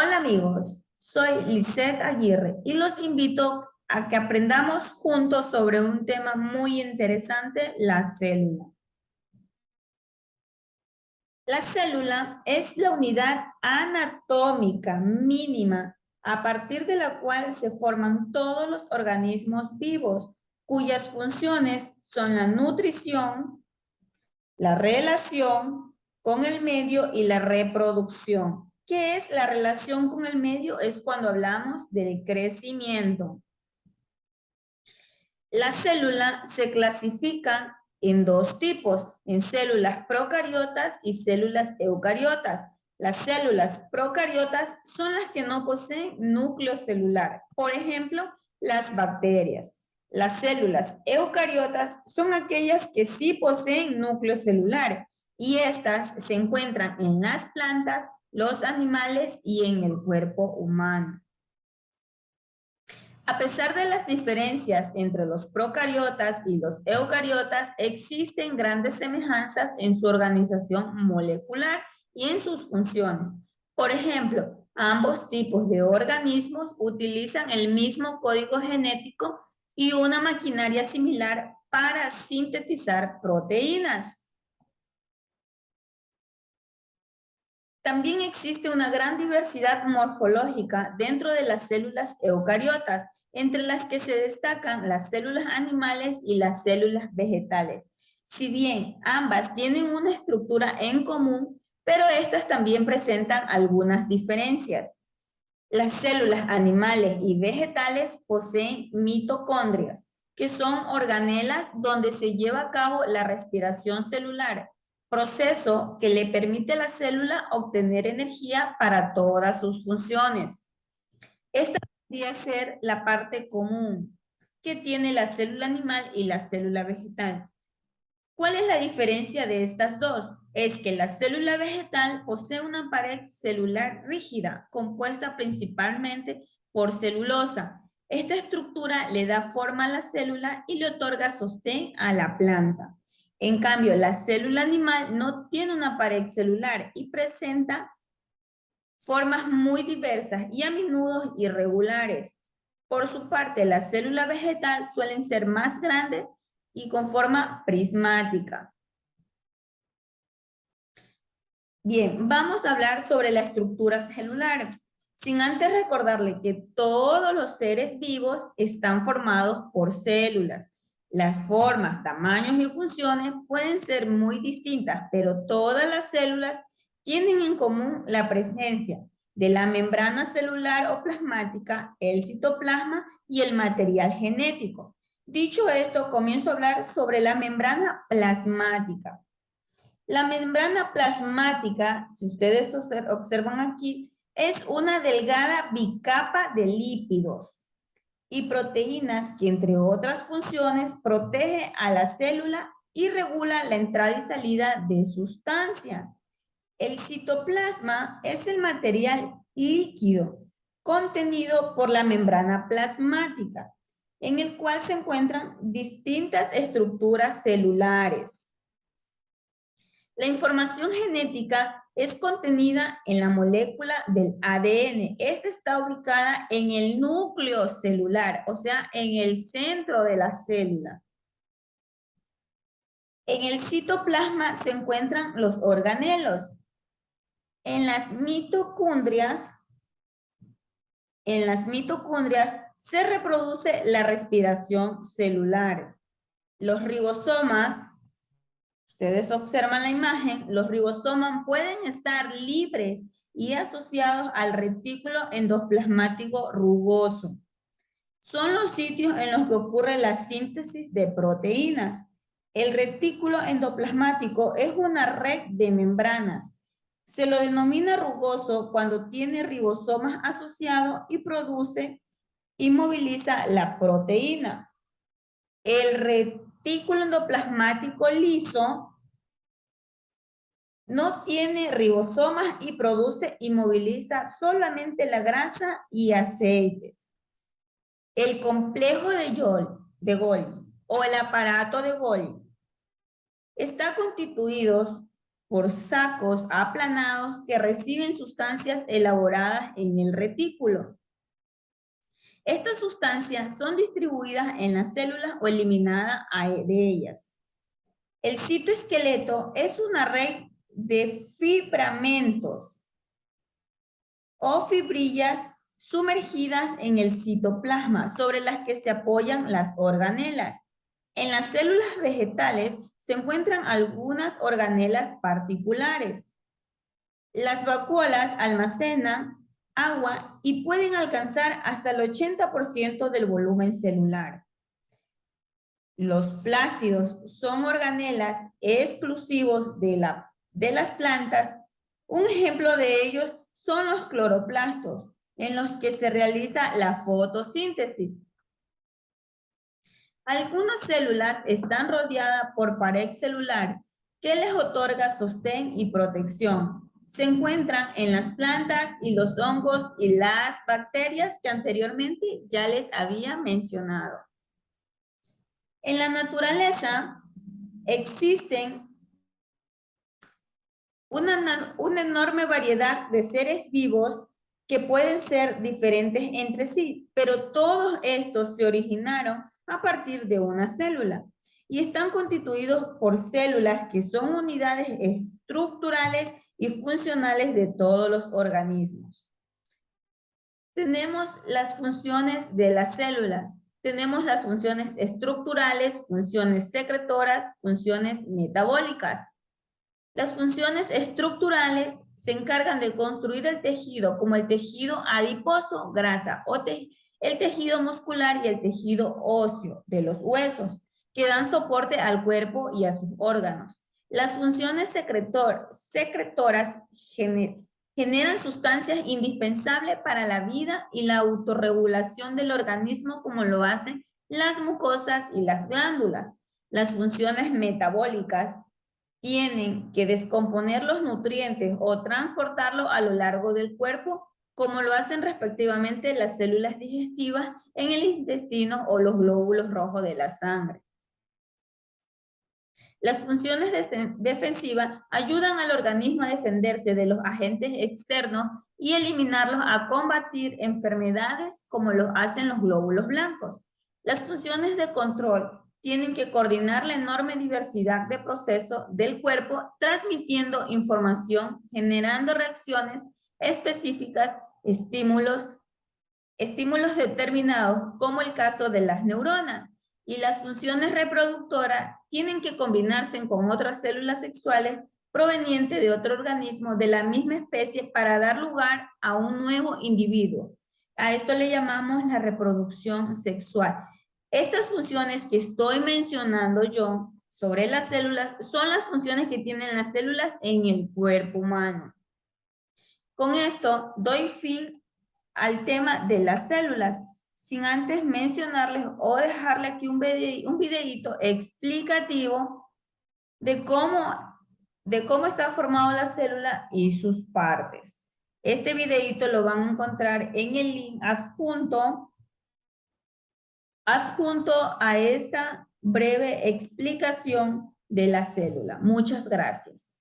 Hola amigos, soy Lisette Aguirre y los invito a que aprendamos juntos sobre un tema muy interesante, la célula. La célula es la unidad anatómica mínima a partir de la cual se forman todos los organismos vivos, cuyas funciones son la nutrición, la relación con el medio y la reproducción. ¿Qué es la relación con el medio? Es cuando hablamos del crecimiento. Las células se clasifican en dos tipos, en células procariotas y células eucariotas. Las células procariotas son las que no poseen núcleo celular, por ejemplo, las bacterias. Las células eucariotas son aquellas que sí poseen núcleo celular y estas se encuentran en las plantas, los animales y en el cuerpo humano. A pesar de las diferencias entre los procariotas y los eucariotas, existen grandes semejanzas en su organización molecular y en sus funciones. Por ejemplo, ambos tipos de organismos utilizan el mismo código genético y una maquinaria similar para sintetizar proteínas. También existe una gran diversidad morfológica dentro de las células eucariotas, entre las que se destacan las células animales y las células vegetales. Si bien ambas tienen una estructura en común, pero estas también presentan algunas diferencias. Las células animales y vegetales poseen mitocondrias, que son organelas donde se lleva a cabo la respiración celular, proceso que le permite a la célula obtener energía para todas sus funciones. Esta podría ser la parte común que tiene la célula animal y la célula vegetal. ¿Cuál es la diferencia de estas dos? Es que la célula vegetal posee una pared celular rígida, compuesta principalmente por celulosa. Esta estructura le da forma a la célula y le otorga sostén a la planta. En cambio, la célula animal no tiene una pared celular y presenta formas muy diversas y a menudo irregulares. Por su parte, la célula vegetal suelen ser más grandes y con forma prismática. Bien, vamos a hablar sobre la estructura celular, sin antes recordarle que todos los seres vivos están formados por células. Las formas, tamaños y funciones pueden ser muy distintas, pero todas las células tienen en común la presencia de la membrana celular o plasmática, el citoplasma y el material genético. Dicho esto, comienzo a hablar sobre la membrana plasmática. La membrana plasmática, si ustedes observan aquí, es una delgada bicapa de lípidos y proteínas que, entre otras funciones, protege a la célula y regula la entrada y salida de sustancias. El citoplasma es el material líquido contenido por la membrana plasmática, en el cual se encuentran distintas estructuras celulares. La información genética es contenida en la molécula del ADN. Esta está ubicada en el núcleo celular, o sea, en el centro de la célula. En el citoplasma se encuentran los organelos. En las mitocondrias se reproduce la respiración celular. Los ribosomas, ustedes observan la imagen, los ribosomas pueden estar libres y asociados al retículo endoplasmático rugoso. Son los sitios en los que ocurre la síntesis de proteínas. El retículo endoplasmático es una red de membranas. Se lo denomina rugoso cuando tiene ribosomas asociados y produce y moviliza la proteína. El retículo endoplasmático liso no tiene ribosomas y produce y moviliza solamente la grasa y aceites. El complejo de Golgi o el aparato de Golgi está constituido por sacos aplanados que reciben sustancias elaboradas en el retículo. Estas sustancias son distribuidas en las células o eliminadas de ellas. El citoesqueleto es una red de fibramentos o fibrillas sumergidas en el citoplasma, sobre las que se apoyan las organelas. En las células vegetales se encuentran algunas organelas particulares. Las vacuolas almacenan agua y pueden alcanzar hasta el 80% del volumen celular. Los plástidos son organelas exclusivos de las plantas. Un ejemplo de ellos son los cloroplastos, en los que se realiza la fotosíntesis. Algunas células están rodeadas por pared celular que les otorga sostén y protección. Se encuentran en las plantas y los hongos y las bacterias que anteriormente ya les había mencionado. En la naturaleza existen una enorme variedad de seres vivos que pueden ser diferentes entre sí, pero todos estos se originaron a partir de una célula y están constituidos por células que son unidades estructurales y funcionales de todos los organismos. Tenemos las funciones de las células. Tenemos las funciones estructurales, funciones secretoras, funciones metabólicas. Las funciones estructurales se encargan de construir el tejido, como el tejido adiposo, grasa, o el tejido muscular y el tejido óseo de los huesos, que dan soporte al cuerpo y a sus órganos. Las funciones secretoras generan sustancias indispensables para la vida y la autorregulación del organismo, como lo hacen las mucosas y las glándulas. Las funciones metabólicas tienen que descomponer los nutrientes o transportarlos a lo largo del cuerpo, como lo hacen respectivamente las células digestivas en el intestino o los glóbulos rojos de la sangre. Las funciones defensivas ayudan al organismo a defenderse de los agentes externos y eliminarlos, a combatir enfermedades como lo hacen los glóbulos blancos. Las funciones de control tienen que coordinar la enorme diversidad de procesos del cuerpo, transmitiendo información, generando reacciones específicas, estímulos determinados, como el caso de las neuronas. Y las funciones reproductoras tienen que combinarse con otras células sexuales provenientes de otro organismo de la misma especie para dar lugar a un nuevo individuo. A esto le llamamos la reproducción sexual. Estas funciones que estoy mencionando yo sobre las células son las funciones que tienen las células en el cuerpo humano. Con esto doy fin al tema de las células, sin antes mencionarles o dejarle aquí un videíto explicativo de cómo está formada la célula y sus partes. Este videíto lo van a encontrar en el link adjunto a esta breve explicación de la célula. Muchas gracias.